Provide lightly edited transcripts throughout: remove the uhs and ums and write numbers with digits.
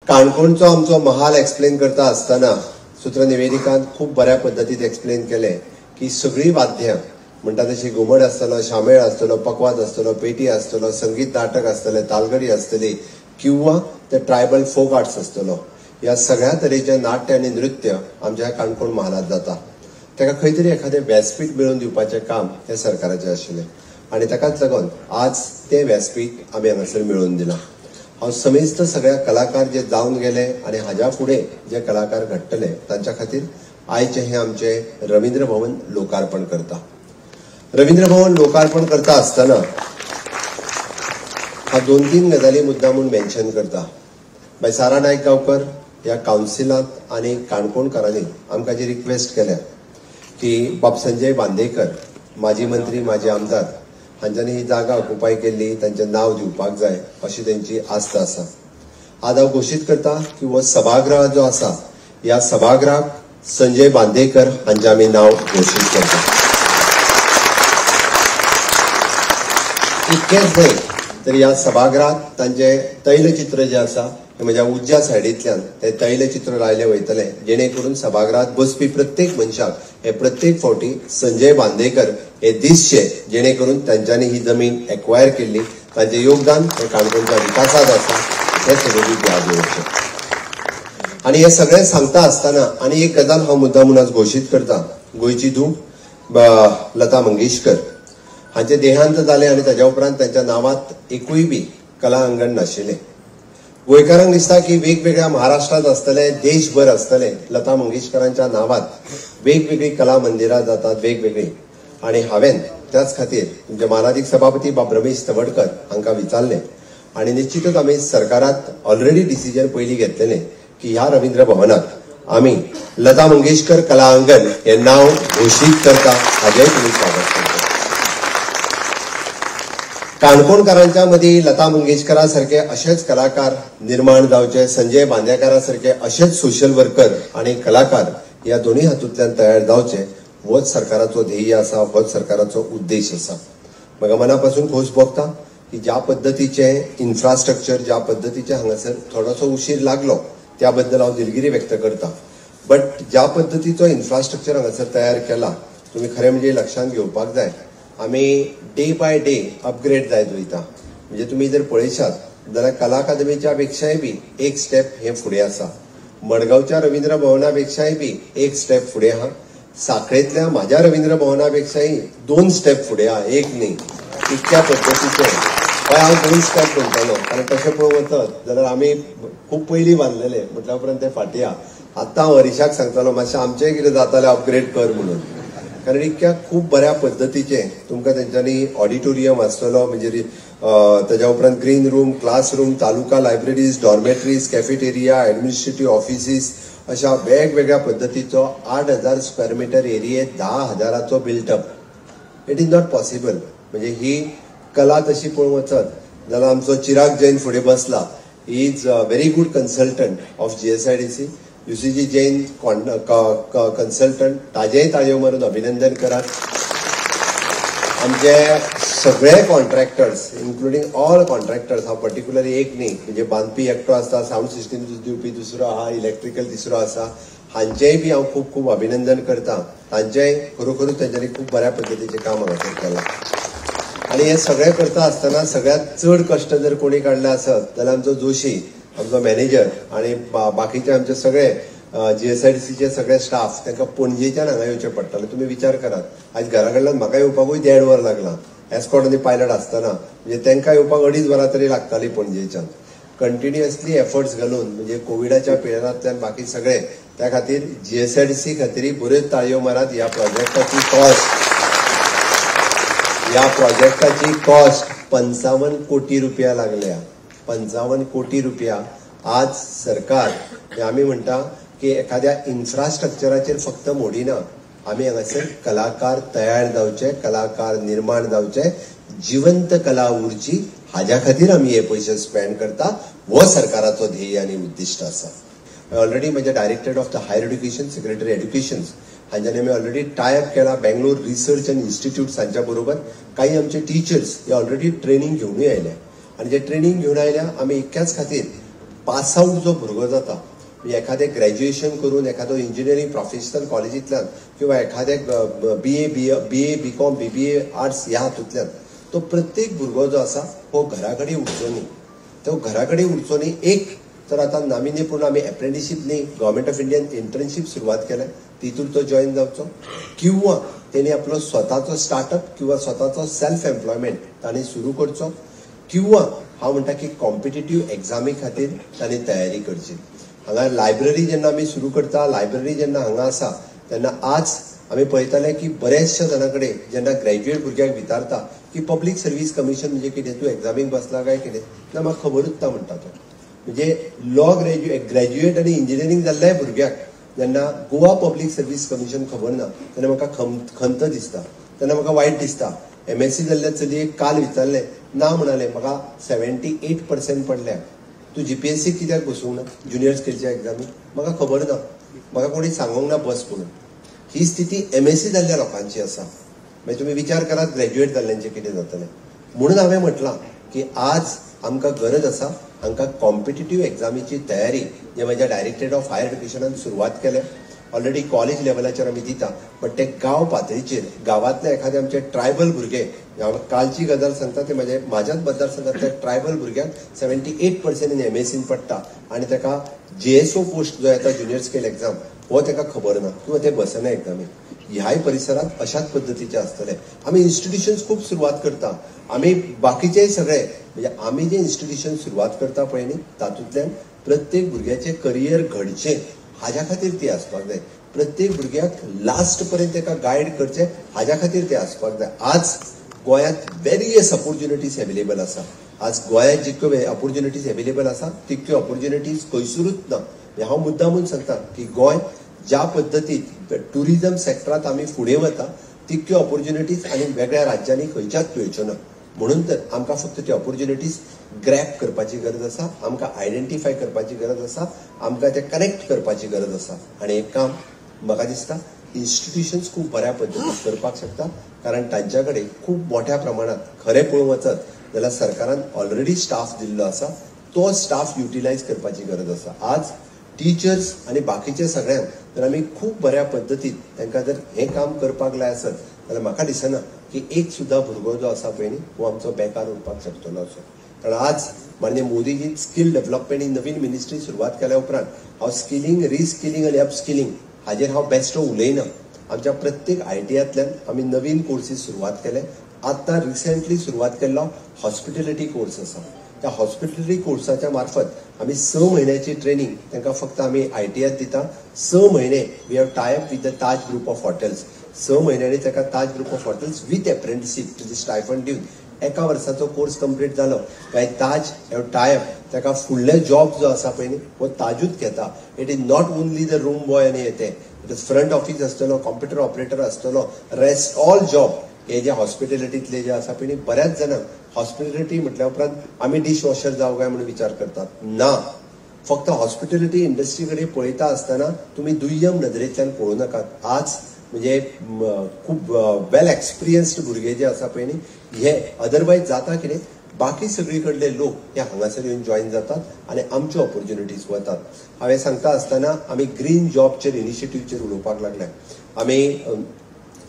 काणकोणचो आमचो महाल एक्सप्लेन करता आसतना सूत्रनिवेदिकांत खूब बऱ्या पद्धतीन एक्सप्लेन केले की सगळी वाद्यां म्हणटा तशी घुमट आसतलो, शामेळ आसतलो, पकवाज आसतलो, पेटी आसतलो, संगीत नाटक आसतले, तालगडी आसतली किंवा ते ट्रायबल फोक आर्ट्स आसतलो, ह्या सगळ्या तरेचे नाट्य आनी नृत्य आमच्या काणकोण महालांत जाता. ताका खंय तरी एखादें व्यासपीठ मेळोवन दिवपाचें काम हे सरकाराचें आशिल्लें आनी ताकाच लागून आज तें व्यासपीठ आमी हांगासर मेळोवन दिलां. हांव समेस्त सगळ्या कलाकार जे जावन गेले आनी हाज्या फुडें जे कलाकार घडटले तांच्या खातीर आयचे हे आमचे रवींद्र भवन लोकार्पण करता. रवींद्र भवन लोकार्पण करता आसतना हांव 2-3 गजाली मुद्दामून मेन्शन करता. बाय सारा नायक गांवकर ह्या कावन्सिलांत आनी काणकोणकारांनी आमकां जी रिक्वेस्ट केल्या की बाब संजय बांदेकर माजी मंत्री माजी आमदार हांच्यांनी ही जागा ऑक्युपाय केल्ली, तांचें नांव दिवपाक जाय अशी तांची आस्त आसा. आज हांव घोशीत करता की हो सभागृह जो आसा ह्या सभागृहाक संजय बांदेकर हांचें आमी नांव घोशीत करता. इतकेंच न्हय तर ह्या सभागृहात तांचें तैलचित्र जें आसा म्हज्या उज्या सायडींतल्यान ते तैलचित्र लायले वयतले, जेणे करून सभागृहात बसपी प्रत्येक मनशाक हे प्रत्येक फावटी संजय बांदेकर हे दिसचे, जेणे करून तांच्यांनी ही जमीन एक्वायर केल्ली, तांचें योगदान हे काणकोणच्या विकासात आसा हे सगळी याद दवरचें. आनी हे सगळें सांगता आसतना आनी एक गजाल हांव मुद्दामून आज घोशीत करता. गोंयची धूव लता मंगेशकर हांचे देहांत जालें आनी ताच्या उपरांत तांच्या नांवांत एकूय बी कला अंगण नाशिल्लें. गोंयकारांक दिसता की वेगवेगळ्या महाराष्ट्रांत आसतले, देशभर आसतले लता मंगेशकरांच्या नांवांत वेगवेगळी कला मंदिरां जातात वेगवेगळी. आनी हांवें त्याच खातीर तुमचे मानाधीक सभापती बाब रमेश तवडकर हांकां विचारलें आनी निश्चितच आमी सरकारांत ऑलरेडी डिसिजन पयलीं घेतलेलें की ह्या रवींद्र भवनाक आमी लता मंगेशकर कला अंगण हे नांव घोशीत करता. हाजेंय तुमी स्वागत करता. काणकोणकारांच्या मदीं लता मंगेशकरा सारखे अशेच कलाकार निर्माण जावचे, संजय बांदेकरा सारखे अशेच सोशल वर्कर आनी कलाकार ह्या दोन्ही हातूंतल्यान तयार जावचे होच सरकाराचो ध्येय आसा, होच सरकाराचो उद्देश आसा. म्हाका मनापासून खोस भोगता की ज्या पद्दतीचे इन्फ्रास्ट्रक्चर, ज्या पद्दतीचे हांगासर थोडोसो उशीर लागलो त्या बद्दल हांव दिलगिरी व्यक्त करता. बट ज्या पद्दतीचो इन्फ्रास्ट्रक्चर हांगासर तयार केला तुमी खरें म्हणजे लक्षांत घेवपाक जाय. आमी डे बाय डे अपग्रेड जायत वयता. म्हणजे तुमी जर पळयशात जाल्यार कला अकादमीच्या पेक्षाय बी एक स्टेप हे फुडें आसा. मडगांवच्या रवींद्र भवना पेक्षाय बी एक स्टेप फुडें आहा. साखळेंतल्या म्हाज्या रवींद्र भवना पेक्षाय 2 स्टेप फुडें आहा, एक न्ही. इतक्या पद्दतीचे हांव 2 स्टेप म्हणटलो, कारण तशें पळोवंक वचत जाल्यार आमी खूब पयलीं बांदलेले म्हटल्या उपरांत ते फाटीं आहा. आतां हांव हरिशाक सांगतालो मातशें आमचेंय कितें जातालें अपग्रेड कर म्हणून, कारण इतक्या खूब बऱ्या पद्दतीचे तुमकां तेंच्यांनी ऑडिटोरियम आसतलो, म्हणजे ताच्या उपरांत green room, classroom, taluka libraries, dormitories, cafeteria, administrative offices अशा वेगवेगळ्या पद्दतीचो 8,000 स्क्वेअर मीटर एरियेत 10,000ाचो built up. It is not possible. म्हणजे ही कला तशी पळोवंक वचत जाल्यार आमचो चिराग जैन फुडें बसला. He is a very good consultant of GSIDC. UCG Jain consultant, ताजेय ताळयो मारून अभिनंदन करात. आमचे सगळे कॉन्ट्रॅक्टर्स इन्क्लुडींग ऑल कॉन्ट्रॅक्टर्स, हांव पर्टिक्युलरी एक न्ही, म्हणजे बांदपी एकटो आसता, साऊंड सिस्टम दिवपी दुसरो आहा, इलेक्ट्रिकल तिसरो आसा, हांचेय बी हांव खूब खूब अभिनंदन करता. तांचेय खरोखरूच तांच्यांनी खूब बऱ्या पद्दतीचें काम हांगासर केलां. आनी हे सगळें करता आसतना सगळ्यांत चड कश्ट जर कोणी काडले आसत जाल्यार आमचो जोशी, आमचो मॅनेजर आनी बाकीचे आमचे सगळे GSIDCचे सगळे स्टाफ, तांकां पणजेच्यान हांगा येवचें पडटालें. तुमी विचार करात, आयज घरा कडल्यान म्हाका येवपाकूय 1.5 वर लागला एस्कॉर्ट आनी पायलट आसतना. म्हणजे तांकां येवपाक 2.5 वरां तरी लागतालीं पणजेच्यान. कंटिन्युअसली एफर्ट्स घालून म्हणजे कोविडाच्या पिरियडांतल्यान बाकी सगळे त्या खातीर GSIDC खातीर बऱ्योच ताळयो मारात. ह्या प्रोजेक्टाची कॉस्ट 55 कोटी रुपया लागल्या. 55 कोटी रुपया. आज सरकार आमी म्हणटा की एखाद्या इन्फ्रास्ट्रक्चराचेर फक्त मोडिना, आमी हांगासर कलाकार तयार जावचे, कलाकार निर्माण जावचे, जिवंत कला उरची, हाज्या खातीर आमी हे पयशे स्पेंड करता. हो सरकाराचो ध्येय आनी उद्दिश्ट आसा. ऑलरेडी म्हजे director of the higher education, secretary education हांच्यानी आमी ऑलरेडी टायअप केला बेंगलोर रिसर्च अँड इन्स्टिट्यूट्स हांच्या बरोबर. काही आमचे टीचर्स हे ऑलरेडी ट्रेनिंग घेवनूय आयल्या आनी जे ट्रेनिंग घेवन आयल्या आमी इतक्याच खातीर पास आउट जो भुरगो जाता म्हणजे एखादे ग्रॅज्युएशन करून एखादो इंजिनियरिंग प्रोफेशनल कॉलेजींतल्यान किंवा एखादे बीए बीकॉम बीबीए आर्ट्स ह्या हातूंतल्यान तो प्रत्येक भुरगो जो आसा हो घरा कडेन उरचो न्ही. तो घरा कडेन उरचो न्ही. एक तर आता नाविन्यपूर्ण आम्ही अप्रेंटिसशीप न्ही गव्हर्मेंट ऑफ इंडियन इंटर्नशीप सुरवात केल्या तितून तो जॉईन जावचो किंवा त्यांनी आपलो स्वताचो स्टार्टअप किंवा स्वताचो सेल्फ एम्प्लॉयमेंट तांणी सुरू करचो किंवा हांव म्हणटा की कॉम्पिटिटिव्ह एग्जामी खातीर तांणी तयारी करची. हांगा लायब्ररी जेन्ना आमी सुरू करता लायब्ररी जेन्ना हांगा आसा तेन्ना आज आमी पळयताले की बऱ्याचशा जाणां कडेन जेन्ना ग्रॅज्युएट भुरग्यांक विचारता की पब्लीक सर्व्हिस कमिशन म्हणजे कितें तूं एग्जामीक बसला काय कितें ना म्हाका खबरूच ना म्हणटा तो. म्हणजे लॉ ग्रॅज्युएट आनी इंजिनियरींग जाल्ल्या भुरग्याक जेन्ना गोवा पब्लीक सर्व्हिस कमिशन खबर ना तेन्ना म्हाका खंत दिसता. तेन्ना म्हाका वायट दिसता. MSc जाल्ल्या चलयेक काल विचारलें ना म्हणाले म्हाका 78% पडल्या तूं GPSC कित्याक बसूंक ना ज्युनियर स्किलच्या एग्जामीक म्हाका खबर ना म्हाका कोणी सांगूंक ना बस म्हणून. ही स्थिती MSc जाल्ल्या लोकांची आसा. मागीर तुमी विचार करात ग्रॅज्युएट जाल्ल्यांचें कितें जातलें. म्हणून हांवें म्हटलां की आज आमकां गरज आसा हांकां कॉम्पिटिटिव्ह एग्जामीची तयारी जे म्हज्या डायरेक्टरेट ऑफ हायर एड्युकेशनान सुरवात केल्या. ऑलरेडी कॉलेज लेवलाचेर आमी दिता बट ते गांव पातळीचेर गांवांतले एखादे आमचे ट्रायबल भुरगे हांव कालची गजाल सांगता ते म्हाज्याच मतदारसंघांतल्या ट्रायबल भुरग्यांक 78% इन MSc पडटा आनी ताका JSO पोस्ट जो येता ज्युनियर स्केल एग्जाम हो ताका खबर ना किंवा ते बसना एग्जामीक. ह्याय परिसरात अशाच पद्दतीचे आसतले. आमी इन्स्टिट्यूशन्स खूब सुरवात करता. आमी बाकीचे सगळे म्हणजे आमी जे इन्स्टिट्यूशन सुरवात करता पळय न्ही तातूंतल्यान प्रत्येक भुरग्याचें करियर घडचें हाज्या खातीर ती आसपाक जाय. प्रत्येक भुरग्याक लास्ट पर्यंत ताका गायड करचें हाज्या खातीर ते आसपाक जाय. आज गोंयांत वेरियस ऑपॉर्च्युनिटीज अवेलेबल आसा. आज गोंयांत जितक्यो ऑपॉर्च्युनिटीज अवेलेबल आसा तितक्यो ऑपॉर्च्युनिटीज खंयसरूच ना. हांव मुद्दामून सांगता की गोंय ज्या पद्दतीन टुरिझम सेक्टरांत आमी फुडें वता तितक्यो ऑपॉर्च्युनिटीज आनी वेगळ्या राज्यांनी खंयच्याच मेळच्यो ना. म्हणून तर आमकां फक्त ती ऑपॉर्च्युनिटीज ग्रॅब करपाची गरज आसा. आमकां आयडेंटिफाय करपाची गरज आसा. आमकां ते कनेक्ट करपाची गरज आसा. आनी एक काम म्हाका दिसता इन्स्टिट्यूशन्स खूब बऱ्या पद्दतीन करपाक शकता कारण तांच्या कडेन खूब मोठ्या प्रमाणात खरें पळोवंक वचत जाल्यार सरकारान ऑलरेडी स्टाफ दिल्लो आसा. तो स्टाफ युटिलायज करपाची गरज आसा. आज टीचर्स आनी बाकीचे सगळ्यांक जर आमी खूब बऱ्या पद्दतीन तांकां जर हें काम करपाक लाय आसत जाल्यार म्हाका दिसना की एक सुद्धा भुरगो जो आसा पळय न्ही हो आमचो बेकार उरपाक शकतलो असो. कारण आज माननीय मोदीजी स्कील डेव्हलपमेंट ही नवीन मिनिस्ट्री सुरवात केल्या उपरांत हांव स्किलिंग रिस्किलिंग आनी अपस्किलिंग हाजेर हांव बेस्ट उलयना. आमच्या प्रत्येक ITआंतल्यान आमी नवीन कोर्सीस सुरवात केले. आतां रिसेंटली सुरवात केल्लो हॉस्पिटॅलिटी कोर्स आसा. त्या हॉस्पिटॅलिटी कोर्साच्या मार्फत आमी 6 म्हयन्याची ट्रेनिंग तांकां फक्त आमी ITआंत दिता. 6 म्हयने we have tie up with the Taj group of hotels. 6 म्हयन्यांनी ताका Taj group of hotels with apprenticeship तुजे स्टायफंड दिवन एका वर्साचो कोर्स कंप्लीट जालो काय ताज हॅव टाय अप ताका फुडले जॉब जो आसा पळय न्ही हो ताजूच घेता. It is not only the room boy आनी येते इट इज फ्रंट ऑफिस आसतलो कॉम्प्युटर ऑपरेटर आसतलो रेस्ट ऑल जॉब हे जे हॉस्पिटॅलिटींतले जे आसा पळय न्ही बऱ्याच जाणांक हॉस्पिटॅलिटी म्हटल्या उपरांत आमी डिश वॉशर जावं काय म्हणून विचार करतात. ना फक्त हॉस्पिटॅलिटी इंडस्ट्री कडेन पळयता आसतना तुमी दुय्यम नदरेंतल्यान पळोवं नाकात. आज म्हणजे खूब वेल एक्सपिरियन्स्ड भुरगे जे आसा पळय न्ही हे अदरवायज जाता कितें बाकी सगळी कडले लोक हे हांगासर येवन जॉईन जातात आनी आमच्यो ऑपॉर्च्युनिटीज वतात. हांवें सांगता आसतना आमी ग्रीन जॉबचेर इनिशिएटिव्हचेर उलोवपाक लागल्या. आमी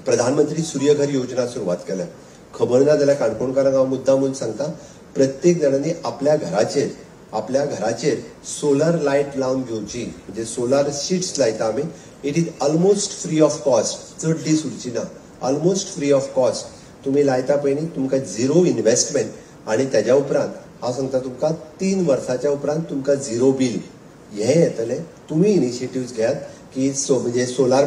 प्रधानमंत्री सूर्यघर योजना सुरवात केल्या. खबर ना जाल्यार काणकोणकारांक हांव मुद्दामून सांगता प्रत्येक जाणांनी आपल्या घराचेर सोलर लायट लावन घेवची. म्हणजे सोलर शीट्स लायता आमी. It is almost free of cost. चड दीस उरची ना. ऑलमोस्ट फ्री ऑफ कॉस्ट तुमी लायता पळय न्ही तुमकां झिरो इन्व्हेस्टमेंट आनी तेज्या उपरांत हांव सांगता तुमकां 3 वर्साच्या उपरांत तुमकां झिरो बील हें येतलें. तुमी इनिशिएटिव्स घेयात की म्हणजे सोलार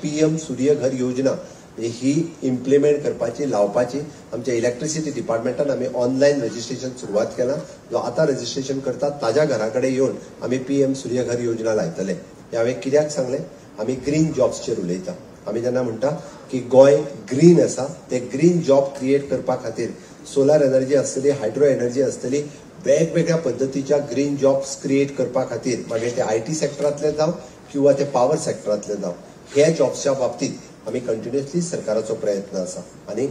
PM सूर्यघर योजना ही इम्प्लिमेंट करपाची लावपाची. आमच्या इलेक्ट्रिसिटी डिपार्टमेंटान आमी ऑनलायन रजिस्ट्रेशन सुरवात केला. जो आतां रजिस्ट्रेशन करता ताज्या घरा कडेन येवन आमी PM सूर्यघर योजना लायतले. हांवें कित्याक सांगलें आमी ग्रीन जॉब्सचेर उलयता. आमी जेन्ना म्हणटा की गोंय ग्रीन आसा ते ग्रीन जॉब क्रिएट करपा खातीर सोलार एनर्जी आसतली हायड्रो एनर्जी आसतली वेगवेगळ्या पद्दतीच्या ग्रीन जॉब्स क्रिएट करपा खातीर मागीर ते IT सेक्टरांतले जावं किंवा ते पावर सेक्टरांतले जावं हे जॉब्सच्या बाबतींत आमी कंटिन्युअसली सरकाराचो प्रयत्न आसा. आनी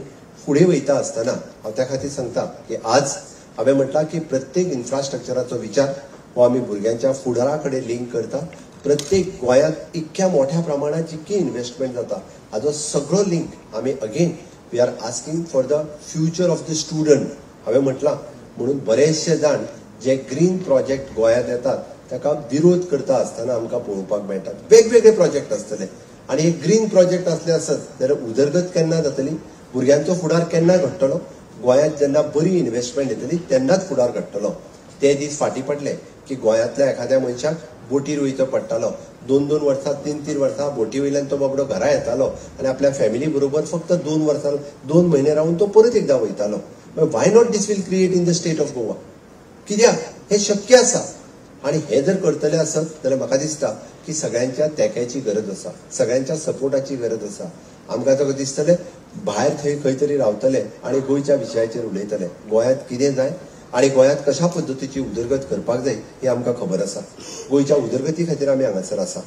फुडें वयता आसतना हांव त्या खातीर सांगता की आज हांवें म्हटलां की प्रत्येक इन्फ्रास्ट्रक्चराचो विचार हो आम्ही भुरग्यांच्या फुडारा कडेन लिंक करता. प्रत्येक गोंयांत इतक्या मोठ्या प्रमाणात जितकी इन्व्हेस्टमेंट जाता हाजो सगळो लिंक आम्ही again we are asking for the future of the student हांवें म्हटलां. म्हणून बरेचशे जाण जे ग्रीन प्रोजेक्ट गोंयांत येतात ताका विरोध करता आसतना आमकां पळोवपाक मेळटात. वेगवेगळे प्रोजेक्ट आसतले आनी एक ग्रीन प्रोजेक्ट असले आसत जाल्यार उदरगत केन्ना जातली, भुरग्यांचो फुडार केन्ना घडटलो, गोंयांत जेन्ना बरी इन्व्हेस्टमेंट येतली तेन्नाच फुडार घडटलो. ते दीस फाटीं पडले की गोंयांतल्या एखाद्या मनशाक बोटीर वयचो पडटालो. 2-2 वर्सां 3-3 वर्सां बोटी वयल्यान तो बाबडो घरा येतालो आनी आपल्या फॅमिली बरोबर फक्त 2 म्हयने रावन तो परत एकदा वयतालो. Why not this will create in the state of Goa? कित्याक हे शक्य आसा. आणि हे जर करतले आसत जाल्यार म्हाका दिसता की सगळ्यांच्या तेंक्याची गरज आसा, सगळ्यांच्या सपोर्टाची गरज आसा. आमकां ताका दिसतले भायर थंय खंय तरी रावतले आनी गोंयच्या विशयाचेर उलयतले. गोंयांत कितें जाय आनी गोंयांत कशा पद्दतीची उदरगत करपाक जाय हे आमकां खबर आसा. गोंयच्या उदरगती खातीर आमी हांगासर आसा.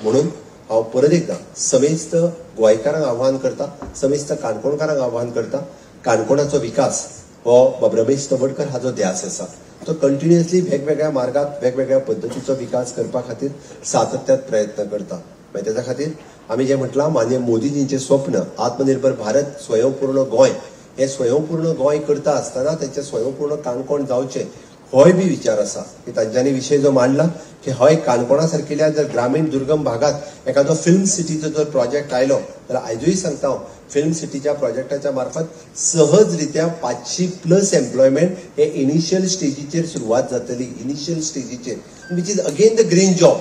म्हणून हांव परत एकदां समेस्त गोंयकारांक आव्हान करता, समेस्त काणकोणकारांक आव्हान करता. काणकोणाचो विकास हो बाब रमेश तवडकर हाजो ध्यास आसा. तो कंटिन्युअसली वेगवेगळ्या मार्गात वेगवेगळ्या पद्दतीचो विकास करपा खातीर सातत्यात प्रयत्न करता. मागीर त्याच्या खातीर आमी जे म्हटलां माननीय मोदीजींचें स्वप्न आत्मनिर्भर भारत स्वयंपूर्ण गोंय, हे स्वयंपूर्ण गोंय करता आसतना तेंचें स्वयंपूर्ण काणकोण जावचें होय बी विचार आसा. की तांच्यांनी विशय जो मांडला की हय काणकोणा सारकिल्या जर ग्रामीण दुर्गम भागात एखादो फिल्म सिटीचो जर प्रोजेक्ट आयलो जाल्यार आयजूय सांगता हांव फिल्म सिटीच्या प्रोजेक्टाच्या मार्फत सहजरित्या 500+ एम्प्लॉयमेंट हे इनिशियल स्टेजीचेर सुरवात जातली. इनिशियल स्टेजीचेर which is again the green job.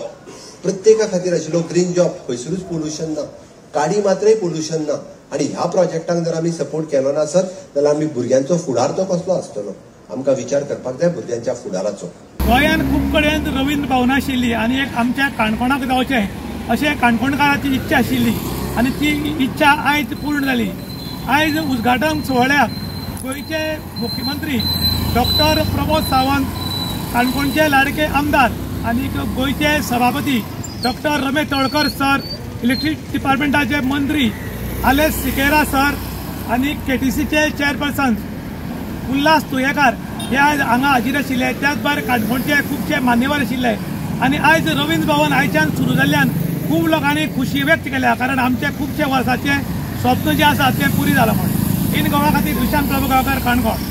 प्रत्येका खातीर आशिल्लो ग्रीन जॉब. खंयसरूच पोल्युशन ना, काडी मात्रय पोल्युशन ना. आणि ह्या प्रोजेक्टांक जर आमी सपोर्ट केलो नासत जाल्यार आमी भुरग्यांचो फुडार तो कसलो आसतलो. आमकां विचार करपाक जाय भुरग्यांच्या फुडाराचो. गोंयांत खूब कडेन रवींद्र भवनां आशिल्लीं आनी एक आमच्या काणकोणाक जावचें अशें काणकोणकारांची इच्छा आशिल्ली आनी ती इच्छा आयज पूर्ण जाली. आयज उद्घाटन सुवाळ्याक गोंयचे मुख्यमंत्री डॉक्टर प्रमोद सावंत, काणकोणचे लाडके आमदार आनी गोंयचे सभापती doctor Ramesh Tawadkar sir, electric डिपार्टमेंटाचे मंत्री आलेस सिकेरा सर आनी केटीसीचे चेअरपर्सन उल्हास तुयेकार हे आयज हांगा हाजीर आशिल्ले. त्याच भायर काणकोणचे खुबशे मान्यवर आशिल्ले आनी आयज रवींद्र भवन आयच्यान सुरू जाल्ल्यान खूब लोकांनी खुशी व्यक्त केल्या. कारण आमचे खुबशे वर्साचे स्वप्न जे आसा ते पुरी जाला म्हणून. इन गोवा खातीर विशांत प्रभुगांवकार, काणकोण.